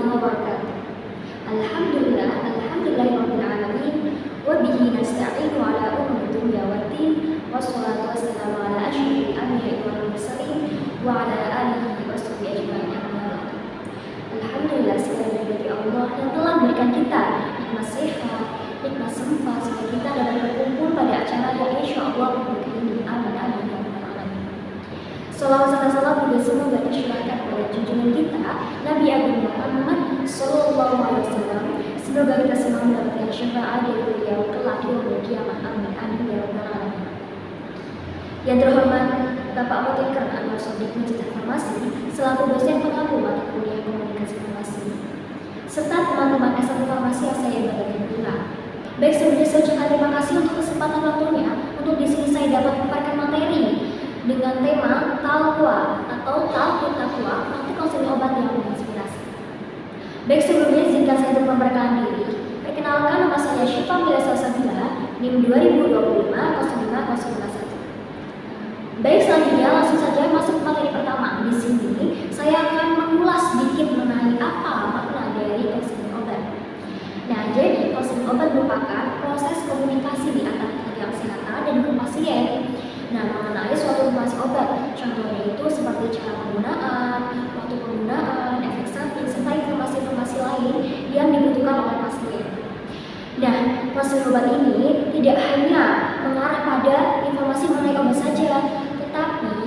wabarakatuh. Alhamdulillahirabbil alamin wa bihi nasta'inu ala umuri dunya waddin wassalatu wassalamu ala asyrofil anbiya'i wal mursalin wa ala alihi wa sahbihi ajma'in amma ba'du. Alhamdulillah, segala puji bagi Allah yang telah memberikan kita nikmat sehat, nikmat sempat sehingga kita dapat berkumpul pada acara yang insyaallah berkah ini. Amin amin ya rabbal alamin. Salawat serta salam juga semoga tercurahkan kepada junjungan kita Nabi Agung Muhammad Sallallahu Alaihi Wasallam. Semoga kita semua mendapatkan syafaat dari beliau kelak di yaumul kiamat. Amin amin ya rabbal alamin. Yang terhormat Bapak Apoteker Anwar Sodik Masjid Farmasi selaku dosen pengampu mata kuliah komunikasi farmasi, serta teman-teman S1 Farmasi yang saya banggakan pula. Baik, sebelumnya saya ucapkan terima kasih untuk kesempatan waktunya untuk di sini saya dapat memaparkan materi dengan tema Talqwa atau Talqut Taqwa, praktik konseling obat yang menginspirasi. Baik, sebelumnya izinkan saya untuk memperkenalkan diri. Perkenalkan, nama saya Syifa Mila Salsabila, NIM 2025 05051. Baik, selanjutnya langsung saja masuk ke materi pertama. Di sini saya akan mengulas sedikit mengenai apa makna dari konseling obat. Nah, jadi konseling obat merupakan proses komunikasi di antara tenaga kesehatan dan pasien. Nah, mengenai suatu informasi obat, contohnya itu seperti cara penggunaan, waktu penggunaan, efek samping, serta informasi-informasi lain yang dibutuhkan oleh pasien. Nah, konseling obat ini tidak hanya mengarah pada informasi mengenai obat saja, tetapi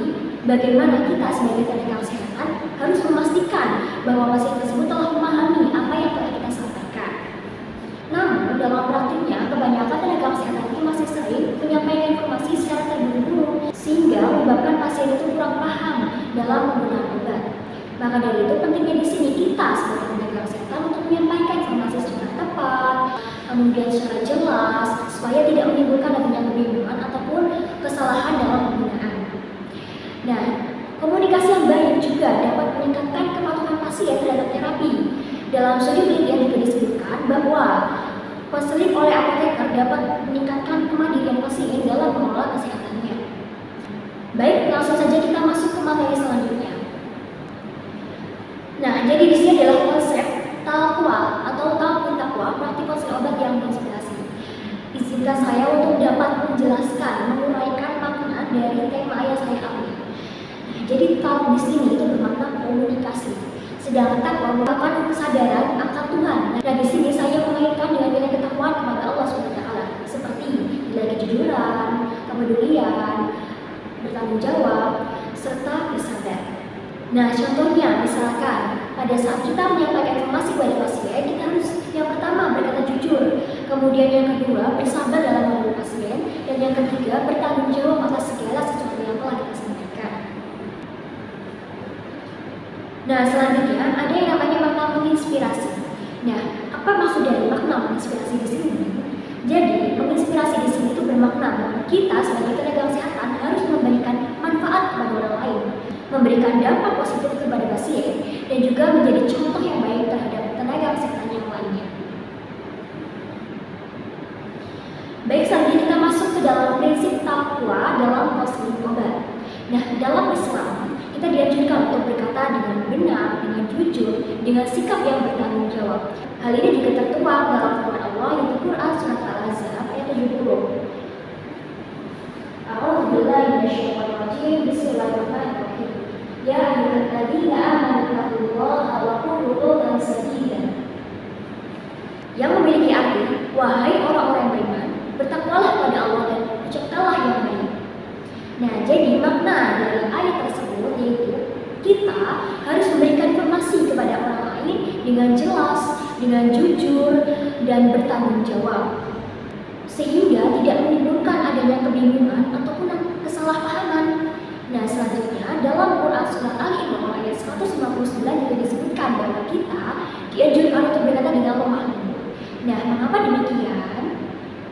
bagaimana kita sebagai tenaga kesehatan harus memastikan bahwa pasien tersebut telah memahami apa yang telah kita sampaikan. Namun, dalam praktiknya, kebanyakan tenaga kesehatan itu masih sering menyampaikan informasi secara terburu-buru sehingga menyebabkan pasien itu kurang paham dalam menggunakan obat. Maka dari itu pentingnya di sini kita sebagai tenaga kesehatan untuk menyampaikan informasi secara tepat, kemudian secara jelas, supaya tidak menimbulkan adanya kebingungan ataupun kesalahan dalam penggunaan. Nah, komunikasi yang baik juga dapat meningkatkan kepatuhan pasien terhadap terapi. Dalam studi penelitian juga disebutkan bahwa konseling oleh apoteker dapat meningkatkan kemandirian pasien dalam mengelola kesehatannya. Baik, langsung saja kita masuk ke materi selanjutnya. Nah, jadi di sini adalah konsep Talqwa atau Talqut Taqwa, praktik konseling obat yang menginspirasi. Izinkan saya untuk dapat menjelaskan, menguraikan makna dari tema yang saya ambil. Nah, jadi talq di sini itu bermakna komunikasi. Sedangkan taqwa merupakan kesadaran akan Tuhan. Nah, di sini saya mengaitkan dengan nilai ketakwaan kepada Allah SWT, seperti nilai kejujuran, kepedulian, bertanggung jawab, serta bersabar. Nah, contohnya misalkan pada saat kita menyampaikan informasi kepada pasien, kita harus yang pertama berkata jujur, kemudian yang kedua bersabar dalam menghadapi pasien, dan yang ketiga bertanggung jawab atas segala sesuatu yang telah kita sampaikan. Nah, selanjutnya ada yang namanya makna menginspirasi. Nah, apa maksud dari makna menginspirasi di sini? Jadi, menginspirasi di sini itu bermakna bahwa kita sebagai tenaga kesehatan harus memberikan manfaat kepada orang lain, memberikan dampak positif kepada pasien, dan juga menjadi contoh yang baik terhadap tenaga kesehatan yang lainnya. Baik, selanjutnya kita masuk ke dalam prinsip taqwa dalam konseling obat. Nah, dalam Islam kita dianjurkan untuk berkata dengan benar, dengan jujur, dengan sikap yang bertanggung jawab. Hal ini juga tertuang dalam firman Allah yaitu Quran surat Al-Ahzab ayat 70. A'udzubillahi minasyaitonir rajim. Bismillahirrahmanirrahim. Ya ayyuhalladzina amanu taqullaha wa qulu qawlan sadida. Yang memiliki arti, wahai orang-orang yang beriman, bertakwalah pada Allah dan ucapkanlah yang baik. Nah, jadi makna dari ayat tersebut yaitu kita harus memberikan informasi kepada orang lain dengan jelas, dengan jujur, dan bertanggung jawab, sehingga tidak menimbulkan adanya kebingungan ataupun kesalahpahaman. Nah, selanjutnya dalam Quran surat Ali Imran ayat 159 juga disebutkan bahwa kita dianjurkan untuk berkata dengan lemah lembut. Nah, mengapa demikian?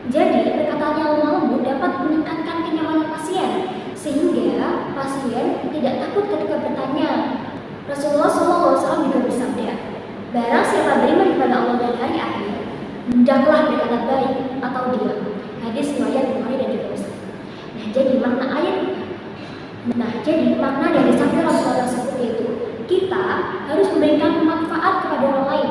Jadi, perkataan yang lemah lembut dapat meningkatkan kenyamanan pasien, sehingga pasien tidak takut ketika bertanya. Rasulullah SAW juga bersabda, barang siapa beriman kepada Allah dan hari akhir, hendaklah berkata baik atau diam. Hadis riwayat Bukhari dan juga Muslim. Nah, jadi makna dari sabda Rasulullah tersebut yaitu kita harus memberikan manfaat kepada orang lain,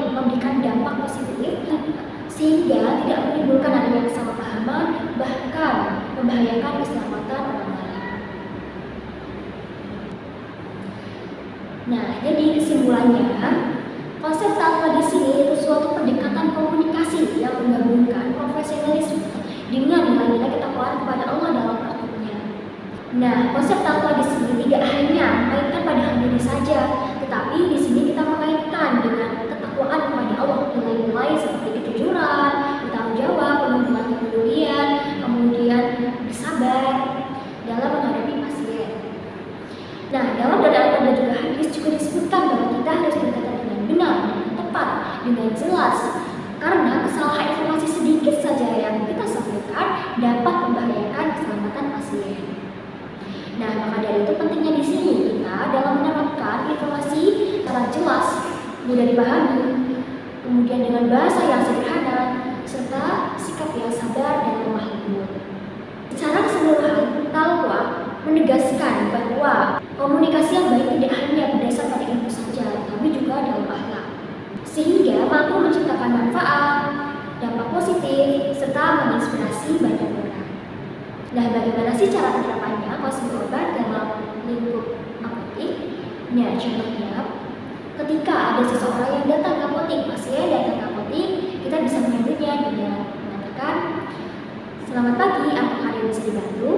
kesimpulannya, konsep takwa di sini itu suatu pendekatan komunikasi yang menggabungkan profesionalisme dengan nilai-nilai ketakwaan kepada Allah dalam praktiknya. Nah, konsep takwa di sini tidak hanya mengaitkan pada hal ini saja, tetapi di sini kita mengaitkan dengan ketakwaan kepada Allah, nilai-nilai seperti kejujuran, bertanggung jawab, penuh kepedulian, kemudian bersabar dalam menghadapi pasien. Nah, dalam Al-Quran dan juga hadis juga disebutkan bahwa kita harus berkata dengan benar, dengan tepat, dengan jelas, karena kesalahan informasi sedikit saja yang kita sampaikan dapat membahayakan keselamatan pasien. Nah, maka dari itu pentingnya di sini kita dalam menerapkan informasi secara jelas, mudah dipahami, kemudian dengan bahasa yang sederhana, serta sikap yang sabar dan lemah lembut. Secara keseluruhan, takwa menegaskan bahwa komunikasi yang baik tidak hanya berdasar pada ilmu saja, tapi juga dalam akhlak, sehingga mampu menciptakan manfaat, dampak positif, serta menginspirasi banyak orang. Nah, bagaimana sih cara penerapannya konsumsi obat dalam lingkup apotik? Nah, contohnya, ketika ada seseorang yang datang ke apotik, pasien datang ke apotik, kita bisa menyambutnya dengan mengatakan, "Selamat pagi, apakah ada yang bisa dibantu?"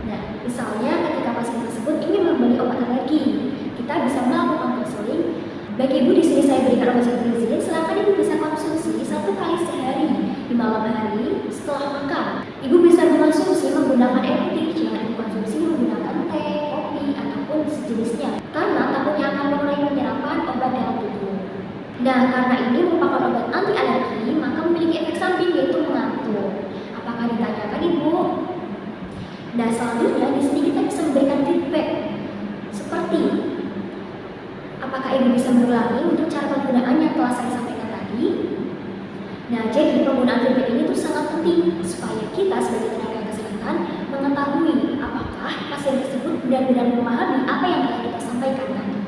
Nah, misalnya ketika pasien tersebut ingin membeli obat alergi, kita bisa melakukan konseling. Bagi ibu di sini saya berikan obat cetirizine, silakan ibu bisa konsumsi 1 kali sehari di malam hari setelah makan. Ibu bisa mengkonsumsi menggunakan air putih, jangan ibu konsumsi menggunakan teh, kopi, ataupun sejenisnya, karena takutnya akan mengurangi penyerapan obat dalam tubuh. Nah, karena ini merupakan obat anti alergi, maka memiliki efek samping yaitu mengantuk. Apakah ditanyakan ibu? Nah, selanjutnya di sini kita bisa memberikan feedback seperti apakah ibu bisa mengulangi untuk cara penggunaan yang telah saya sampaikan tadi. Nah, jadi penggunaan feedback ini tuh sangat penting supaya kita sebagai tenaga kesehatan mengetahui apakah pasien tersebut benar-benar memahami apa yang telah kita sampaikan tadi.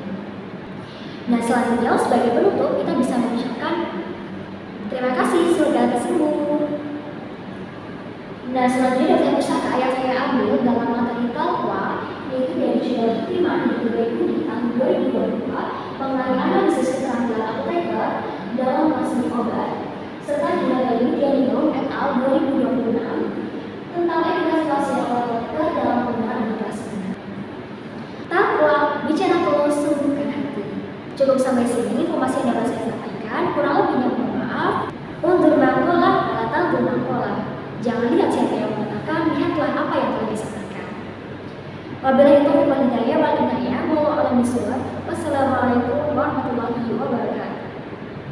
Nah, selanjutnya sebagai penutup kita bisa mengucapkan terima kasih sudah sembuh. Nah, selanjutnya dari pusaka yang saya ambil dalam materi takwa, yaitu dari jurnal Hikmah di tahun 2024 mengenai analisis keterampilan apoteker dalam mengkonsumsi obat, serta jurnal dari Dianino et al. 2026 tentang efikasi pasien apoteker dalam penggunaan medikasi. Takwa, bicara tolong sembuhkan hati. Cukup sampai sini informasi yang dapat saya sampaikan. Kurang lebihnya mohon maaf. Undur mangkola, datang bermangkola. Jangan lihat siapa yang mengatakan, lihatlah apa yang telah disampaikan. Wabillahi taufiq wal hidayah wal inayah. Wallahu a'lam bishawab. Wassalamualaikum warahmatullahi wabarakatuh.